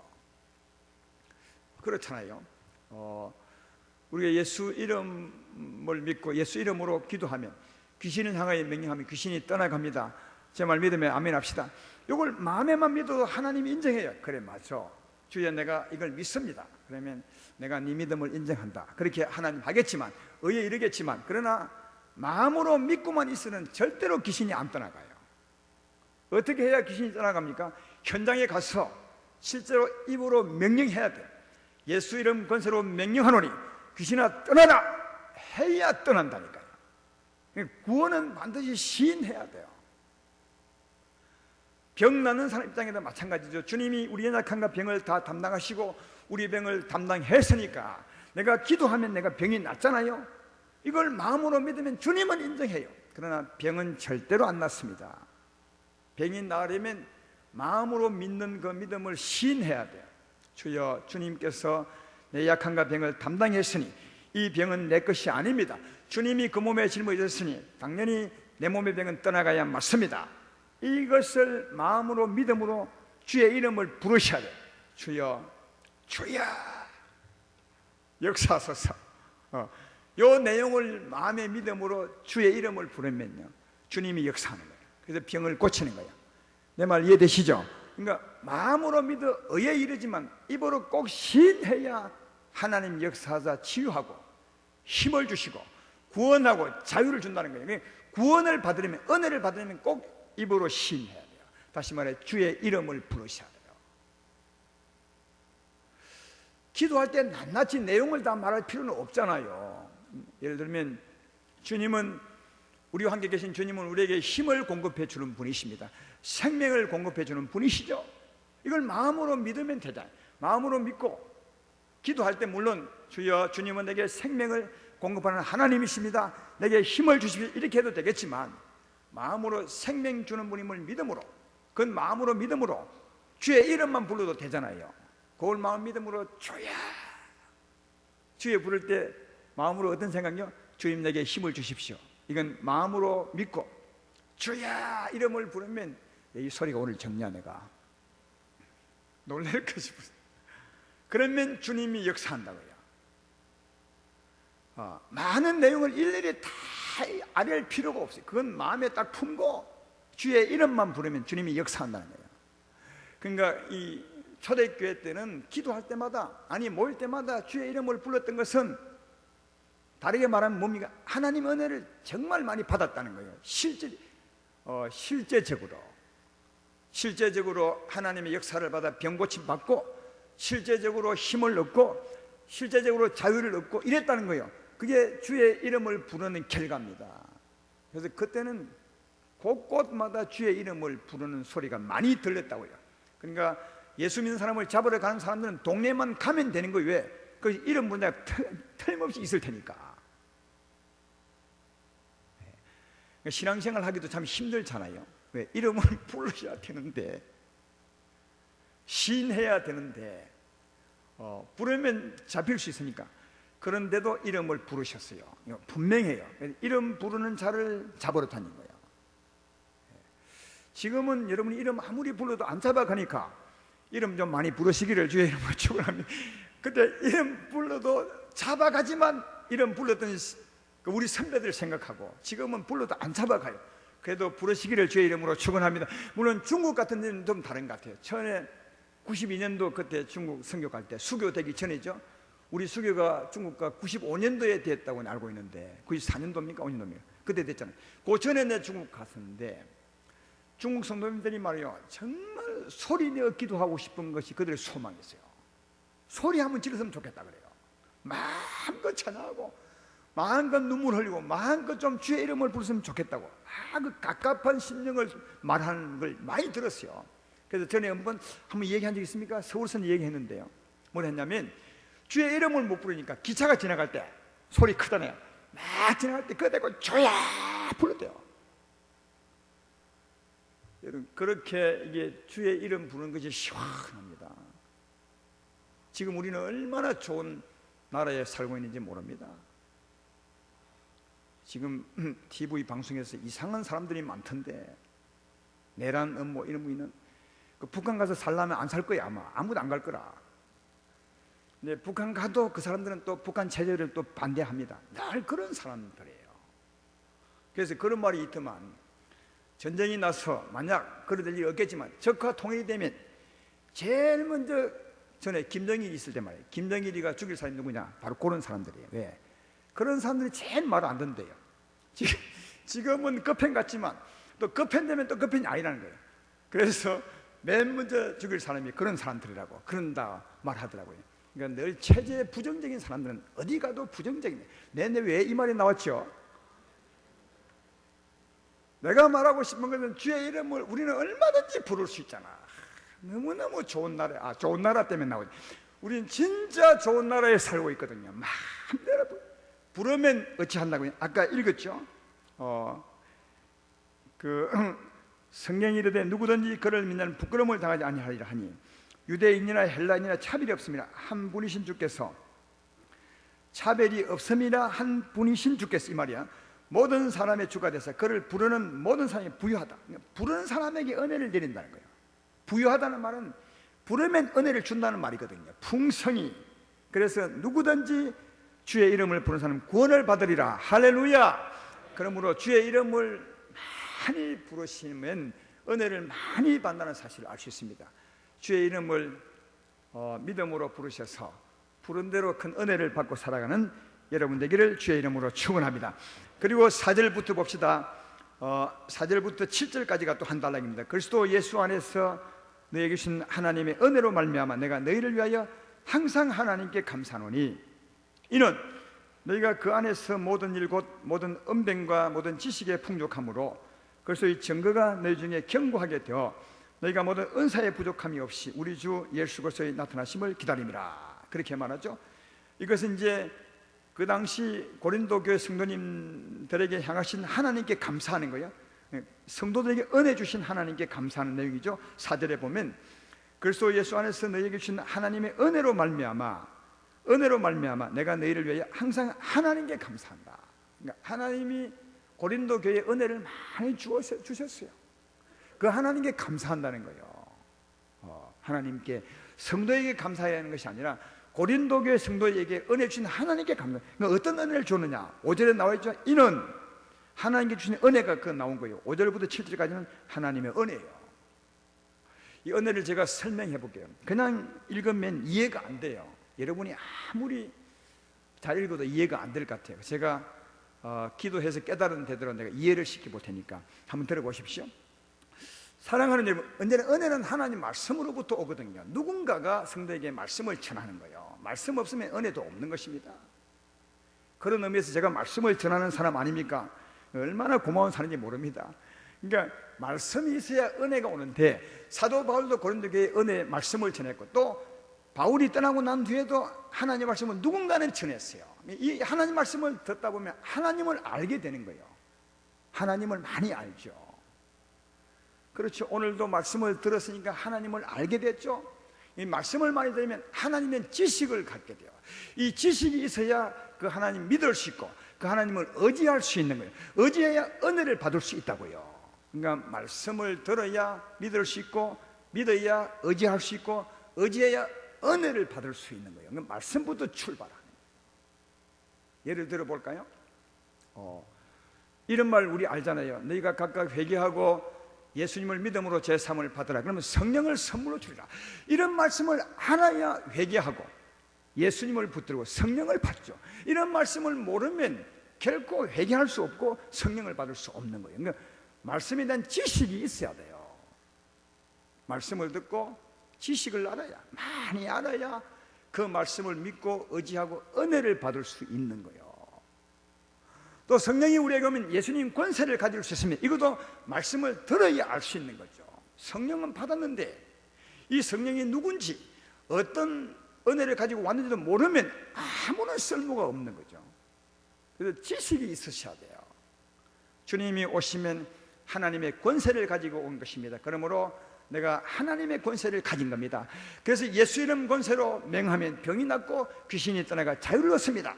그렇잖아요. 우리가 예수 이름을 믿고 예수 이름으로 기도하면, 귀신을 향하여 명령하면 귀신이 떠나갑니다. 제 말 믿으면 아멘 합시다. 이걸 마음에만 믿어도 하나님이 인정해요. 그래, 맞아, 주여 내가 이걸 믿습니다. 그러면 내가 네 믿음을 인정한다. 그렇게 하나님 하겠지만, 의에 이르겠지만, 그러나 마음으로 믿고만 있으면 절대로 귀신이 안 떠나가요. 어떻게 해야 귀신이 떠나갑니까? 현장에 가서 실제로 입으로 명령해야 돼. 예수 이름 권세로 명령하노니 귀신아 떠나라 해야 떠난다니까요. 구원은 반드시 시인해야 돼요. 병 나는 사람 입장에도 마찬가지죠. 주님이 우리 연약함과 병을 다 담당하시고 우리 병을 담당했으니까 내가 기도하면 내가 병이 낫잖아요. 이걸 마음으로 믿으면 주님은 인정해요. 그러나 병은 절대로 안 낫습니다. 병이 나으려면 마음으로 믿는 그 믿음을 시인해야 돼요. 주여, 주님께서 내 약함과 병을 담당했으니 이 병은 내 것이 아닙니다. 주님이 그 몸에 짊어졌으니 당연히 내 몸의 병은 떠나가야 맞습니다. 이것을 마음으로 믿음으로 주의 이름을 부르셔야 돼요. 주여, 주여 역사하소서. 요 내용을 마음의 믿음으로 주의 이름을 부르면요, 주님이 역사하는 거예요. 그래서 병을 고치는 거예요. 내 말 이해되시죠? 그러니까 마음으로 믿어 의에 이르지만 입으로 꼭 시인해야 하나님 역사하사 치유하고 힘을 주시고 구원하고 자유를 준다는 거예요. 구원을 받으려면, 은혜를 받으려면 꼭 입으로 시인해야 돼요. 다시 말해 주의 이름을 부르셔야 돼요. 기도할 때 낱낱이 내용을 다 말할 필요는 없잖아요. 예를 들면 주님은, 우리와 함께 계신 주님은 우리에게 힘을 공급해 주는 분이십니다. 생명을 공급해 주는 분이시죠. 이걸 마음으로 믿으면 되잖아요. 마음으로 믿고 기도할 때 물론 주여 주님은 내게 생명을 공급하는 하나님이십니다, 내게 힘을 주십시오, 이렇게 해도 되겠지만 마음으로 생명 주는 분임을 믿음으로, 그건 마음으로 믿음으로 주의 이름만 불러도 되잖아요. 그걸 마음 믿음으로 주야, 주에 부를 때 마음으로 어떤 생각이요? 주님 내게 힘을 주십시오. 이건 마음으로 믿고 주야 이름을 부르면 이 소리가 오늘 정리야, 내가 놀랄 것이 무슨, 그러면 주님이 역사한다고요. 많은 내용을 일일이 다 알릴 필요가 없어요. 그건 마음에 딱 품고 주의 이름만 부르면 주님이 역사한다는 거예요. 그러니까 이 초대교회 때는 기도할 때마다, 아니 모일 때마다 주의 이름을 불렀던 것은 다르게 말하면 뭡니까? 하나님 은혜를 정말 많이 받았다는 거예요. 실제적으로 하나님의 역사를 받아 병고침 받고, 실제적으로 힘을 얻고, 실제적으로 자유를 얻고 이랬다는 거예요. 그게 주의 이름을 부르는 결과입니다. 그래서 그때는 곳곳마다 주의 이름을 부르는 소리가 많이 들렸다고요. 그러니까 예수 믿는 사람을 잡으러 가는 사람들은 동네만 가면 되는 거예요. 왜? 그 이름 부르는 데가 틀림없이 있을 테니까. 신앙생활 하기도 참 힘들잖아요. 왜? 이름을 부르셔야 되는데, 시인해야 되는데, 부르면 잡힐 수 있으니까. 그런데도 이름을 부르셨어요. 분명해요. 이름 부르는 자를 잡으러 다닌 거예요. 지금은 여러분이 이름 아무리 불러도 안 잡아가니까 이름 좀 많이 부르시기를 주의 이름으로 축원합니다. 그때 이름 불러도 잡아가지만 이름 불렀던 우리 선배들 생각하고, 지금은 불러도 안 잡아가요. 그래도 부르시기를 주의 이름으로 축원합니다. 물론 중국 같은 데는 좀 다른 것 같아요. 전에 92년도 그때 중국 선교 갈 때, 수교 되기 전이죠. 우리 수교가 중국가 95년도에 됐다고 알고 있는데, 94년도입니까? 5년도입니까? 그때 됐잖아요. 그 전에 내 중국 갔었는데 중국 성도님들이 말이요, 정말 소리내어 기도하고 싶은 것이 그들의 소망이었어요. 소리 한번 질렀으면 좋겠다 그래요. 마음껏 찬양하고 마음껏 눈물 흘리고 마음껏 좀 주의 이름을 부르면 좋겠다고, 그 갑갑한 심령을 말하는 걸 많이 들었어요. 그래서 전에 한번 얘기한 적 있습니까? 서울선 얘기했는데요. 뭘 했냐면, 주의 이름을 못 부르니까 기차가 지나갈 때 소리 크잖아요. 막 지나갈 때 그거 대고 주야 불렀대요. 여러분, 그렇게 이게 주의 이름 부르는 것이 시원합니다. 지금 우리는 얼마나 좋은 나라에 살고 있는지 모릅니다. 지금 TV 방송에서 이상한 사람들이 많던데, 내란 음모 이런 분이는 그 북한 가서 살려면 안 살 거야. 아마 아무도 안 갈 거라. 근데 북한 가도 그 사람들은 또 북한 체제를 또 반대합니다. 늘 그런 사람들이에요. 그래서 그런 말이 있더만, 전쟁이 나서 만약 그럴 일이 없겠지만 적과 통일이 되면 제일 먼저, 전에 김정일이 있을 때 말이에요, 김정일이가 죽일 사람이 누구냐? 바로 그런 사람들이에요. 왜? 그런 사람들이 제일 말을 안 듣는데요. 지금은 급행 같지만 또 급행 되면 또 급행이 아니라는 거예요. 그래서 맨 먼저 죽일 사람이 그런 사람들이라고, 그런다 말하더라고요. 그러니까 늘 체제에 부정적인 사람들은 어디 가도 부정적이네. 내내 왜 이 말이 나왔죠? 내가 말하고 싶은 것은 주의 이름을 우리는 얼마든지 부를 수 있잖아. 너무너무 좋은 나라, 좋은 나라 때문에 나오지. 우리는 진짜 좋은 나라에 살고 있거든요. 마음대로 부르면 어찌한다고요? 아까 읽었죠? 성경이 이르되 누구든지 그를 믿는 부끄러움을 당하지 아니하리라 하니, 유대인이나 헬라인이나 차별이 없습니다. 한 분이신 주께서, 차별이 없음이라 한 분이신 주께서, 이 말이야. 모든 사람의 주가 되사 그를 부르는 모든 사람이 부유하다. 부르는 사람에게 은혜를 내린다는 거예요. 부유하다는 말은 부르면 은혜를 준다는 말이거든요. 풍성이. 그래서 누구든지 주의 이름을 부르는 사람은 구원을 받으리라. 할렐루야. 그러므로 주의 이름을 많이 부르시면 은혜를 많이 받는다는 사실을 알 수 있습니다. 주의 이름을 믿음으로 부르셔서 부른 대로 큰 은혜를 받고 살아가는 여러분 되기를 주의 이름으로 축원합니다. 그리고 4절부터 봅시다. 4절부터 7절까지가 또 한 단락입니다. 그리스도 예수 안에서 너에게 주신 하나님의 은혜로 말미암아 내가 너희를 위하여 항상 하나님께 감사하노니 이는 너희가 그 안에서 모든 일 곧 모든 언변과 모든 지식에 풍족함으로 그리스도의 증거가 너희 중에 견고하게 되어 너희가 모든 은사에 부족함이 없이 우리 주 예수 그리스도의 나타나심을 기다림이라. 그렇게 말하죠. 이것은 이제 그 당시 고린도 교회 성도님들에게 향하신 하나님께 감사하는 거예요. 성도들에게 은혜 주신 하나님께 감사하는 내용이죠. 4절에 보면 그리스도 예수 안에서 너희에게 주신 하나님의 은혜로 말미암아 내가 너희를 위하여 항상 하나님께 감사한다. 그러니까 하나님이 고린도 교회에 은혜를 많이 주셨어요. 그 하나님께 감사한다는 거예요. 하나님께, 성도에게 감사해야 하는 것이 아니라 고린도 교회 성도에게 은혜 주신 하나님께 감사. 그러니까 어떤 은혜를 줬느냐? 5절에 나와 있죠. 이는 하나님께 주신 은혜가 그 나온 거예요. 5절부터 7절까지는 하나님의 은혜예요. 이 은혜를 제가 설명해 볼게요. 그냥 읽으면 이해가 안 돼요. 여러분이 아무리 잘 읽어도 이해가 안 될 것 같아요. 제가 기도해서 깨달은 대로 내가 이해를 시켜볼 테니까 한번 들어보십시오. 사랑하는 여러분, 은혜는 하나님 말씀으로부터 오거든요. 누군가가 성도에게 말씀을 전하는 거예요. 말씀 없으면 은혜도 없는 것입니다. 그런 의미에서 제가 말씀을 전하는 사람 아닙니까? 얼마나 고마운 사람인지 모릅니다. 그러니까 말씀이 있어야 은혜가 오는데, 사도 바울도 고린도 교회에 은혜 말씀을 전했고, 또 바울이 떠나고 난 뒤에도 하나님의 말씀을 누군가는 전했어요. 이 하나님 말씀을 듣다 보면 하나님을 알게 되는 거예요. 하나님을 많이 알죠. 그렇죠. 오늘도 말씀을 들었으니까 하나님을 알게 됐죠. 이 말씀을 많이 들으면 하나님의 지식을 갖게 돼요. 이 지식이 있어야 그 하나님 믿을 수 있고 그 하나님을 의지할 수 있는 거예요. 의지해야 은혜를 받을 수 있다고요. 그러니까 말씀을 들어야 믿을 수 있고, 믿어야 의지할 수 있고, 의지해야 은혜를 받을 수 있는 거예요. 그러니까 말씀부터 출발하는 거예요. 예를 들어 볼까요? 이런 말 우리 알잖아요. 너희가 각각 회개하고 예수님을 믿음으로 제사함을 받으라. 그러면 성령을 선물로 주리라. 이런 말씀을 알아야 회개하고 예수님을 붙들고 성령을 받죠. 이런 말씀을 모르면 결코 회개할 수 없고 성령을 받을 수 없는 거예요. 그러니까 말씀에 대한 지식이 있어야 돼요. 말씀을 듣고 지식을 알아야, 많이 알아야 그 말씀을 믿고 의지하고 은혜를 받을 수 있는 거예요. 또 성령이 우리에게 오면 예수님 권세를 가질 수 있으면 이것도 말씀을 들어야 알 수 있는 거죠. 성령은 받았는데 이 성령이 누군지, 어떤 은혜를 가지고 왔는지도 모르면 아무런 쓸모가 없는 거죠. 그래서 지식이 있으셔야 돼요. 주님이 오시면 하나님의 권세를 가지고 온 것입니다. 그러므로 내가 하나님의 권세를 가진 겁니다. 그래서 예수 이름 권세로 명하면 병이 낫고 귀신이 떠나가 자유를 얻습니다.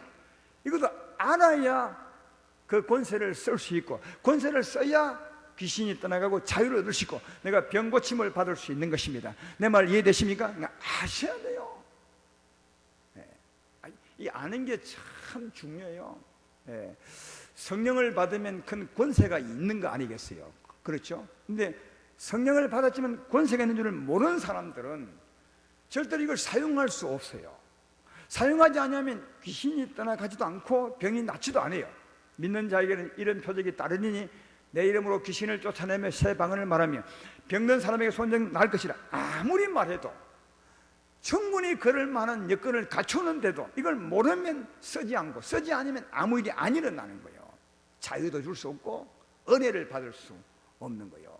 이것도 알아야 그 권세를 쓸 수 있고, 권세를 써야 귀신이 떠나가고 자유를 얻을 수 있고 내가 병 고침을 받을 수 있는 것입니다. 내 말 이해되십니까? 아셔야 돼요. 이 아는 게 참 중요해요. 성령을 받으면 큰 권세가 있는 거 아니겠어요? 그렇죠? 근데 성령을 받았지만 권세가 있는 줄을 모르는 사람들은 절대로 이걸 사용할 수 없어요. 사용하지 않으면 귀신이 떠나가지도 않고 병이 낫지도 않아요. 믿는 자에게는 이런 표적이 따르니 내 이름으로 귀신을 쫓아내며 새 방언을 말하며 병든 사람에게 손병 날 것이라. 아무리 말해도 충분히 그럴 만한 여건을 갖추는데도 이걸 모르면 쓰지 않고, 쓰지 않으면 아무 일이 안 일어나는 거예요. 자유도 줄 수 없고 은혜를 받을 수 없는 거예요.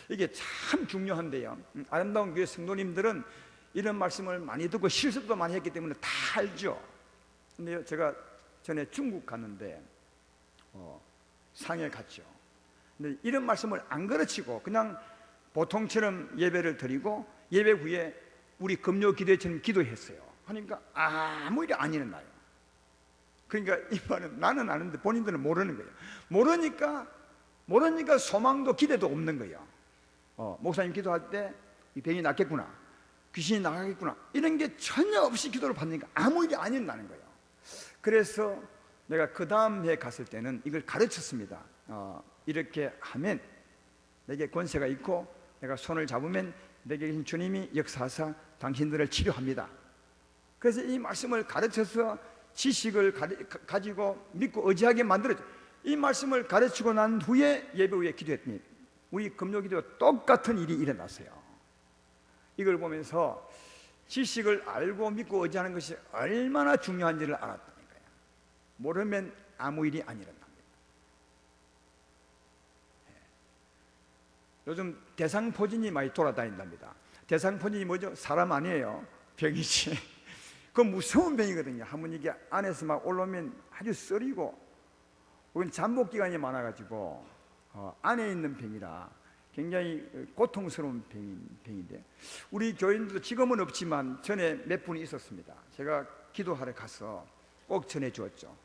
이게 참 중요한데요. 아름다운 교회 성도님들은 이런 말씀을 많이 듣고 실습도 많이 했기 때문에 다 알죠. 근데 제가 전에 중국 갔는데 상해 갔죠. 근데 이런 말씀을 안 가르치고 그냥 보통처럼 예배를 드리고 예배 후에 우리 금요 기도회처럼 기도했어요. 하니까 아무 일이 안 일어나요. 그러니까 이 말은 나는 아는데 본인들은 모르는 거예요. 모르니까 소망도 기대도 없는 거예요. 목사님 기도할 때 이 병이 낫겠구나, 귀신이 나가겠구나, 이런 게 전혀 없이 기도를 받으니까 아무 일이 안 일어나는 거예요. 그래서 내가 그 다음 해 갔을 때는 이걸 가르쳤습니다. 이렇게 하면 내게 권세가 있고 내가 손을 잡으면 내게 계신 주님이 역사하사 당신들을 치료합니다. 그래서 이 말씀을 가르쳐서 지식을 가지고 믿고 의지하게 만들었죠. 이 말씀을 가르치고 난 후에 예배 후에 기도했더니 우리 금요 기도와 똑같은 일이 일어났어요. 이걸 보면서 지식을 알고 믿고 의지하는 것이 얼마나 중요한지를 알았다는 거예요. 모르면 아무 일이 안 일어납니다. 요즘 대상포진이 많이 돌아다닌답니다. 대상포진이 뭐죠? 사람 아니에요. 병이지. 그 무서운 병이거든요. 한번 이게 안에서 막 올라오면 아주 쓰리고, 그건 잠복 기간이 많아가지고 안에 있는 병이라 굉장히 고통스러운 병인데, 우리 교인들도 지금은 없지만 전에 몇 분이 있었습니다. 제가 기도하러 가서 꼭 전해주었죠.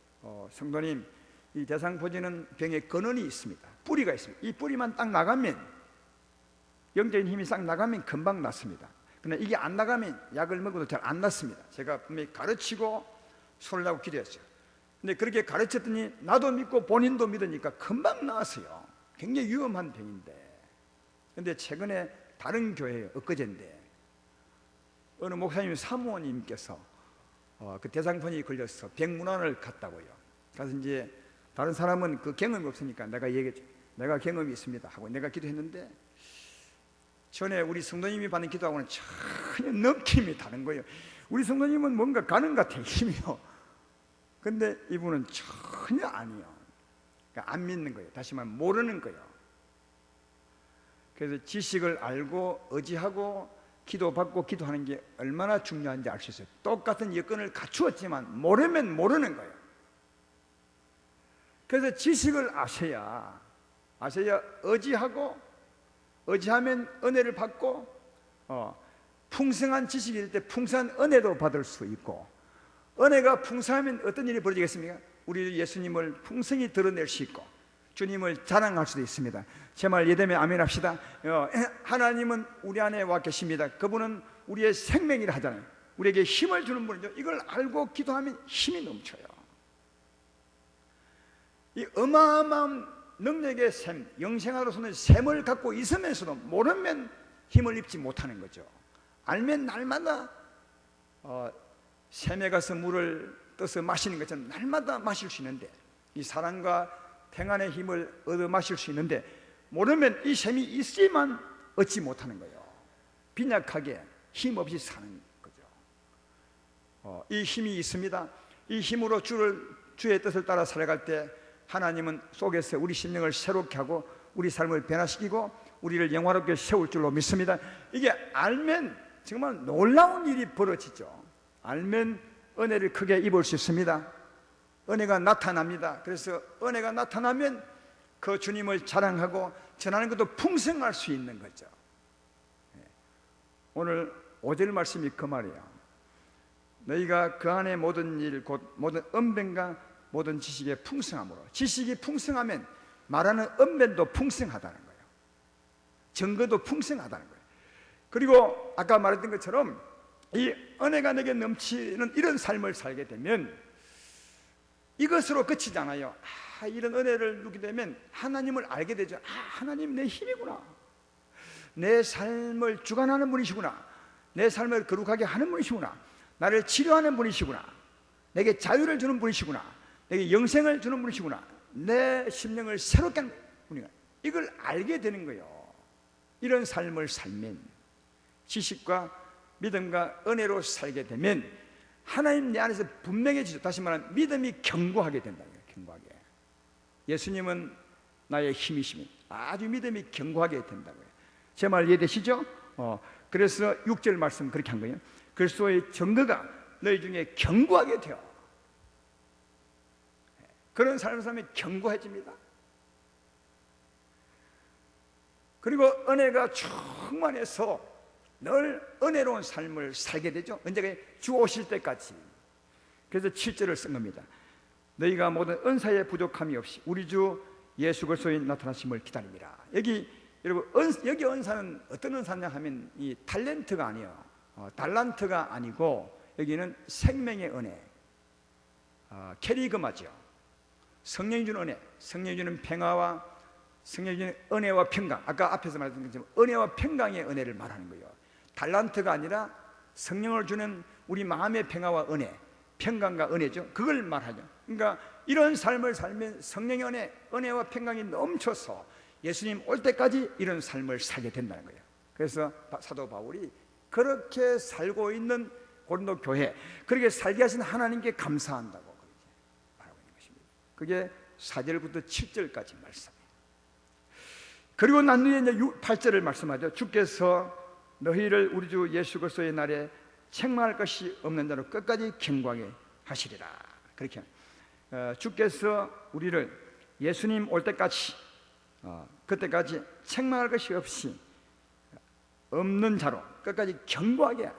성도님, 이 대상포진은 병에 근원이 있습니다. 뿌리가 있습니다. 이 뿌리만 딱 나가면, 영적인 힘이 싹 나가면 금방 낫습니다. 그러나 이게 안 나가면 약을 먹어도 잘 안 낫습니다. 제가 분명히 가르치고 손을 하고 기도했어요. 근데 그렇게 가르쳤더니 나도 믿고 본인도 믿으니까 금방 나았어요. 굉장히 위험한 병인데, 근데 최근에 다른 교회에 엊그제인데 어느 목사님 사모님께서 그 대상포진이 걸려서 병문안을 갔다고요. 그래서 이제 다른 사람은 그 경험이 없으니까 내가 얘기했죠. 내가 경험이 있습니다 하고 내가 기도했는데, 전에 우리 성도님이 받는 기도하고는 전혀 느낌이 다른 거예요. 우리 성도님은 뭔가 가는 것 같아요, 힘이요. 근데 이분은 전혀 아니에요. 그러니까 안 믿는 거예요. 다시 말하면 모르는 거예요. 그래서 지식을 알고 의지하고 기도받고 기도하는 게 얼마나 중요한지 알 수 있어요. 똑같은 여건을 갖추었지만 모르면 모르는 거예요. 그래서 지식을 아셔야 의지하면 은혜를 받고, 풍성한 지식일 때 풍성한 은혜도 받을 수 있고, 은혜가 풍성하면 어떤 일이 벌어지겠습니까? 우리 예수님을 풍성히 드러낼 수 있고 주님을 자랑할 수도 있습니다. 제 말 이해되면 아멘 합시다. 하나님은 우리 안에 와 계십니다. 그분은 우리의 생명이라 하잖아요. 우리에게 힘을 주는 분이죠. 이걸 알고 기도하면 힘이 넘쳐요. 이 어마어마한 능력의 샘, 영생아로서는 샘을 갖고 있으면서도 모르면 힘을 입지 못하는 거죠. 알면 날마다 샘에 가서 물을 떠서 마시는 것처럼 날마다 마실 수 있는데, 이 사랑과 평안의 힘을 얻어 마실 수 있는데, 모르면 이 샘이 있지만 얻지 못하는 거예요. 빈약하게 힘없이 사는 거죠. 이 힘이 있습니다. 이 힘으로 주의 뜻을 따라 살아갈 때 하나님은 속에서 우리 심령을 새롭게 하고 우리 삶을 변화시키고 우리를 영화롭게 세울 줄로 믿습니다. 이게 알면 정말 놀라운 일이 벌어지죠. 알면 은혜를 크게 입을 수 있습니다. 은혜가 나타납니다. 그래서 은혜가 나타나면 그 주님을 자랑하고 전하는 것도 풍성할 수 있는 거죠. 오늘 5절 말씀이 그 말이에요. 너희가 그 안에 모든 일 곧 모든 언변과 모든 지식의 풍성함으로, 지식이 풍성하면 말하는 언변도 풍성하다는 거예요. 증거도 풍성하다는 거예요. 그리고 아까 말했던 것처럼 이 은혜가 내게 넘치는 이런 삶을 살게 되면 이것으로 그치지 않아요. 이런 은혜를 누리게 되면 하나님을 알게 되죠. 하나님 내 힘이구나. 내 삶을 주관하는 분이시구나. 내 삶을 거룩하게 하는 분이시구나. 나를 치료하는 분이시구나. 내게 자유를 주는 분이시구나. 내게 영생을 주는 분이시구나. 내 심령을 새롭게 하는 분이구나. 이걸 알게 되는 거예요. 이런 삶을 살면, 지식과 믿음과 은혜로 살게 되면 하나님 내 안에서 분명해지죠. 다시 말하면 믿음이 견고하게 된다는 거예요. 견고하게. 예수님은 나의 힘이시면 아주 믿음이 견고하게 된다고요. 제 말 이해되시죠? 그래서 6절 말씀 그렇게 한 거예요. 그리스도의 증거가 너희 중에 견고하게 되어. 그런 삶을 살면 견고해집니다. 그리고 은혜가 충만해서 늘 은혜로운 삶을 살게 되죠. 언제가 주 오실 때까지. 그래서 7절을 쓴 겁니다. 너희가 모든 은사에 부족함이 없이 우리 주 예수 그리스도의 나타나심을 기다립니다. 여러분 여기 은사는 어떤 은사냐 하면 이 탤런트가 아니에요. 달란트가 아니고 여기는 생명의 은혜, 캐리그마죠. 성령이 주는 은혜, 성령이 주는 평화와 성령이 주는 은혜와 평강. 아까 앞에서 말했던 것처럼 은혜와 평강의 은혜를 말하는 거예요. 달란트가 아니라 성령을 주는 우리 마음의 평화와 은혜, 평강과 은혜죠. 그걸 말하죠. 그러니까 이런 삶을 살면 성령의 은혜와 평강이 넘쳐서 예수님 올 때까지 이런 삶을 살게 된다는 거예요. 그래서 사도 바울이 그렇게 살고 있는 고린도 교회, 그렇게 살게 하신 하나님께 감사한다고 그렇게 말하고 있는 것입니다. 그게 4절부터 7절까지 말씀이에요. 그리고 난 후에 이제 8절을 말씀하죠. 주께서 너희를 우리 주 예수 그리스도의 날에 책망할 것이 없는 자로 끝까지 경고하게 하시리라. 그렇게 주께서 우리를 예수님 올 때까지 그때까지 책망할 것이 없이 없는 자로 끝까지 경고하게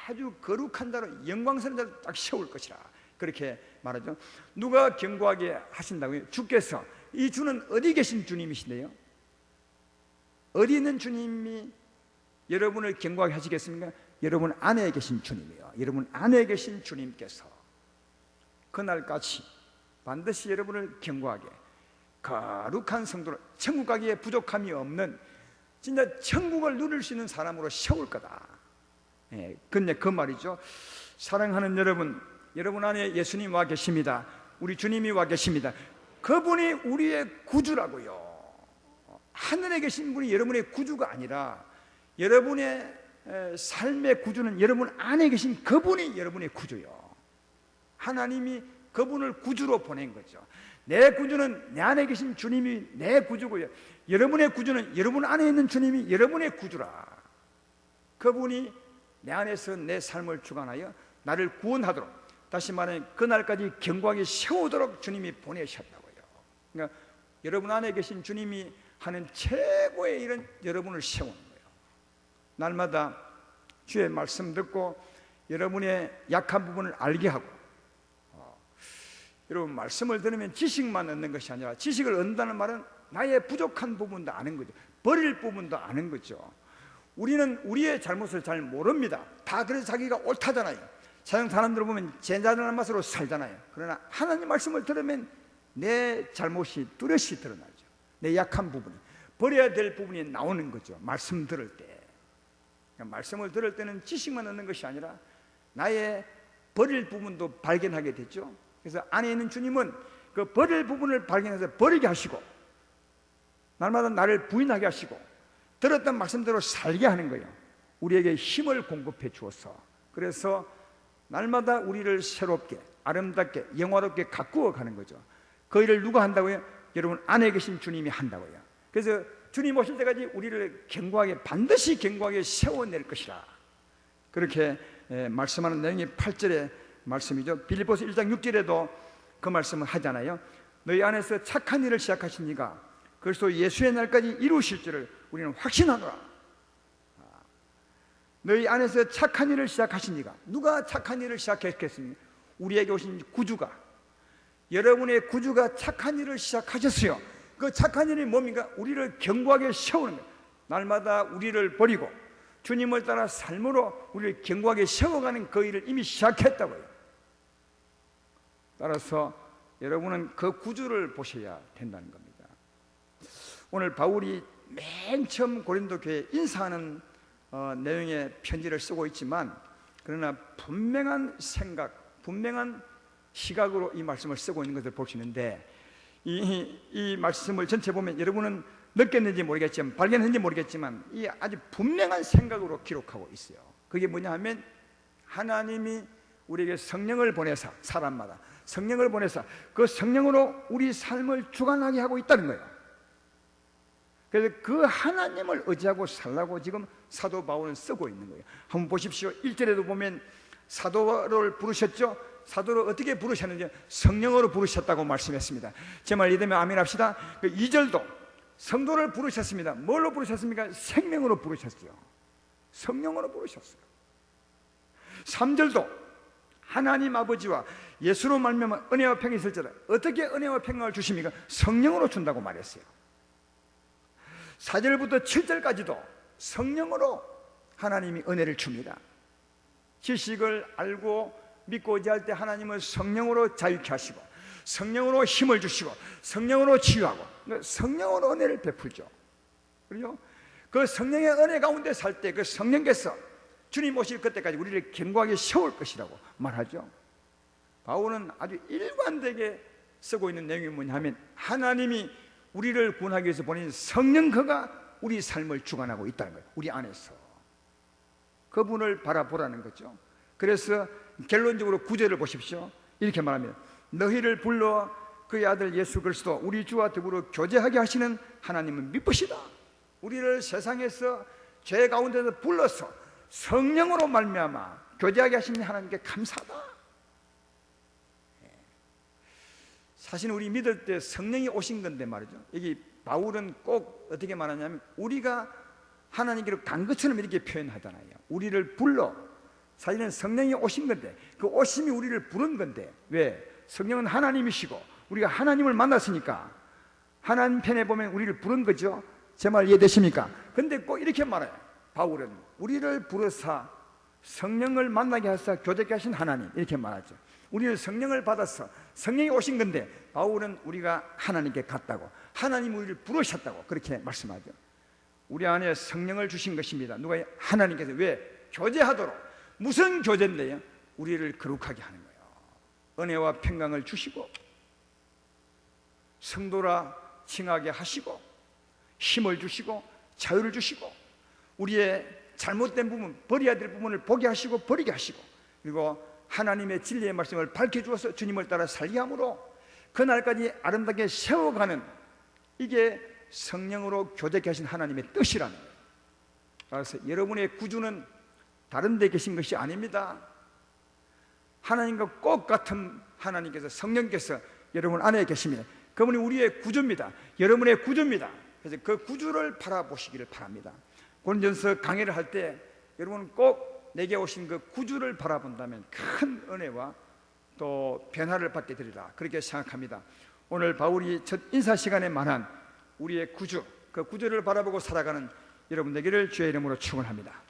아주 거룩한 자로 영광스러운 자로 딱 세울 것이라 그렇게 말하죠. 누가 경고하게 하신다고요? 주께서. 이 주는 어디 계신 주님이신데요? 어디 있는 주님이 여러분을 경고하게 하시겠습니까? 여러분 안에 계신 주님이요. 여러분 안에 계신 주님께서 그날까지 반드시 여러분을 경고하게 거룩한 성도로 천국 가기에 부족함이 없는 진짜 천국을 누릴 수 있는 사람으로 세울 거다. 근데 그 말이죠. 사랑하는 여러분, 여러분 안에 예수님 와 계십니다. 우리 주님이 와 계십니다. 그분이 우리의 구주라고요. 하늘에 계신 분이 여러분의 구주가 아니라 여러분의 삶의 구주는 여러분 안에 계신 그분이 여러분의 구주요. 하나님이 그분을 구주로 보낸 거죠. 내 구주는 내 안에 계신 주님이 내 구주고요. 여러분의 구주는 여러분 안에 있는 주님이 여러분의 구주라. 그분이 내 안에서 내 삶을 주관하여 나를 구원하도록, 다시 말하면 그날까지 견고하게 세우도록 주님이 보내셨다고요. 그러니까 여러분 안에 계신 주님이 하는 최고의 일은 여러분을 세우는 거예요. 날마다 주의 말씀 듣고 여러분의 약한 부분을 알게 하고, 여러분 말씀을 들으면 지식만 얻는 것이 아니라, 지식을 얻는다는 말은 나의 부족한 부분도 아는 거죠. 버릴 부분도 아는 거죠. 우리는 우리의 잘못을 잘 모릅니다. 다 그래서 자기가 옳다잖아요. 세상 사람들을 보면 제자들의 맛으로 살잖아요. 그러나 하나님 말씀을 들으면 내 잘못이 뚜렷이 드러나죠. 내 약한 부분이, 버려야 될 부분이 나오는 거죠. 말씀 들을 때. 말씀을 들을 때는 지식만 얻는 것이 아니라 나의 버릴 부분도 발견하게 되죠. 그래서 안에 있는 주님은 그 버릴 부분을 발견해서 버리게 하시고, 날마다 나를 부인하게 하시고, 들었던 말씀대로 살게 하는 거예요. 우리에게 힘을 공급해 주어서. 그래서 날마다 우리를 새롭게, 아름답게, 영화롭게 가꾸어 가는 거죠. 그 일을 누가 한다고요? 여러분 안에 계신 주님이 한다고요. 그래서 주님 오실 때까지 우리를 견고하게, 반드시 견고하게 세워낼 것이라, 그렇게 말씀하는 내용이 8절의 말씀이죠. 빌립보서 1장 6절에도 그 말씀을 하잖아요. 너희 안에서 착한 일을 시작하신 이가 그리스도 예수의 날까지 이루실 줄을 우리는 확신하노라. 너희 안에서 착한 일을 시작하신 이가, 누가 착한 일을 시작했겠습니까? 우리에게 오신 구주가, 여러분의 구주가 착한 일을 시작하셨어요. 그 착한 일이 뭡니까? 우리를 견고하게 세우는 거예요. 날마다 우리를 버리고 주님을 따라 삶으로 우리를 견고하게 세워가는 그 일을 이미 시작했다고요. 따라서 여러분은 그 구주를 보셔야 된다는 겁니다. 오늘 바울이 맨 처음 고린도 교회에 인사하는 내용의 편지를 쓰고 있지만, 그러나 분명한 생각, 분명한 시각으로 이 말씀을 쓰고 있는 것을 볼 수 있는데, 이 말씀을 전체 보면 여러분은 느꼈는지 모르겠지만, 발견했는지 모르겠지만, 이 아주 분명한 생각으로 기록하고 있어요. 그게 뭐냐 하면, 하나님이 우리에게 성령을 보내사, 사람마다 성령을 보내사 그 성령으로 우리 삶을 주관하게 하고 있다는 거예요. 그래서 그 하나님을 의지하고 살라고 지금 사도 바울은 쓰고 있는 거예요. 한번 보십시오. 1절에도 보면 사도를 부르셨죠. 사도를 어떻게 부르셨는지 성령으로 부르셨다고 말씀했습니다. 제 말 이해되면 아멘 합시다. 2절도 성도를 부르셨습니다. 뭘로 부르셨습니까? 생명으로 부르셨어요. 성령으로 부르셨어요. 3절도 하나님 아버지와 예수로 말미암아 은혜와 평이 있을지라. 어떻게 은혜와 평강을 주십니까? 성령으로 준다고 말했어요. 4절부터 7절까지도 성령으로 하나님이 은혜를 줍니다. 지식을 알고 믿고 의지할 때 하나님은 성령으로 자유케 하시고, 성령으로 힘을 주시고, 성령으로 치유하고, 성령으로 은혜를 베풀죠. 그리고 그 성령의 은혜 가운데 살 때 그 성령께서 주님 오실 그때까지 우리를 견고하게 세울 것이라고 말하죠. 바울은 아주 일관되게 쓰고 있는 내용이 뭐냐면 하나님이 우리를 구원하기 위해서 보낸 성령 그가 우리 삶을 주관하고 있다는 거예요. 우리 안에서 그분을 바라보라는 거죠. 그래서 결론적으로 9절을 보십시오. 이렇게 말하면 너희를 불러 그의 아들 예수 그리스도 우리 주와 더불어 교제하게 하시는 하나님은 미쁘시다. 우리를 세상에서 죄 가운데서 불러서 성령으로 말미암아 교제하게 하시는 하나님께 감사하다. 사실 우리 믿을 때 성령이 오신 건데 말이죠. 여기 바울은 꼭 어떻게 말하냐면 우리가 하나님께로 간 것처럼 이렇게 표현하잖아요. 우리를 불러, 사실은 성령이 오신 건데 그 오심이 우리를 부른 건데, 왜? 성령은 하나님이시고 우리가 하나님을 만났으니까 하나님 편에 보면 우리를 부른 거죠. 제 말 이해되십니까? 근데 꼭 이렇게 말해요. 바울은 우리를 부르사 성령을 만나게 하사 교제케 하신 하나님, 이렇게 말하죠. 우리는 성령을 받아서 성령이 오신 건데 바울은 우리가 하나님께 갔다고, 하나님 우리를 부르셨다고 그렇게 말씀하죠. 우리 안에 성령을 주신 것입니다. 누가? 하나님께서. 왜? 교제하도록. 무슨 교제인데요? 우리를 거룩하게 하는 거예요. 은혜와 평강을 주시고 성도라 칭하게 하시고 힘을 주시고 자유를 주시고 우리의 잘못된 부분, 버려야 될 부분을 보게 하시고 버리게 하시고, 그리고 하나님의 진리의 말씀을 밝혀주어서 주님을 따라 살게 함으로 그날까지 아름답게 세워가는, 이게 성령으로 교제케 하신 하나님의 뜻이라는 거예요. 그래서 여러분의 구주는 다른 데 계신 것이 아닙니다. 하나님과 꼭 같은 하나님께서, 성령께서 여러분 안에 계십니다. 그분이 우리의 구주입니다. 여러분의 구주입니다. 그래서 그 구주를 바라보시기를 바랍니다. 고린도전서 강의를 할 때 여러분 꼭 내게 오신 그 구주를 바라본다면 큰 은혜와 또 변화를 받게 되리라, 그렇게 생각합니다. 오늘 바울이 첫 인사 시간에 말한 우리의 구주, 그 구주를 바라보고 살아가는 여러분 되기를 주의 이름으로 축원합니다.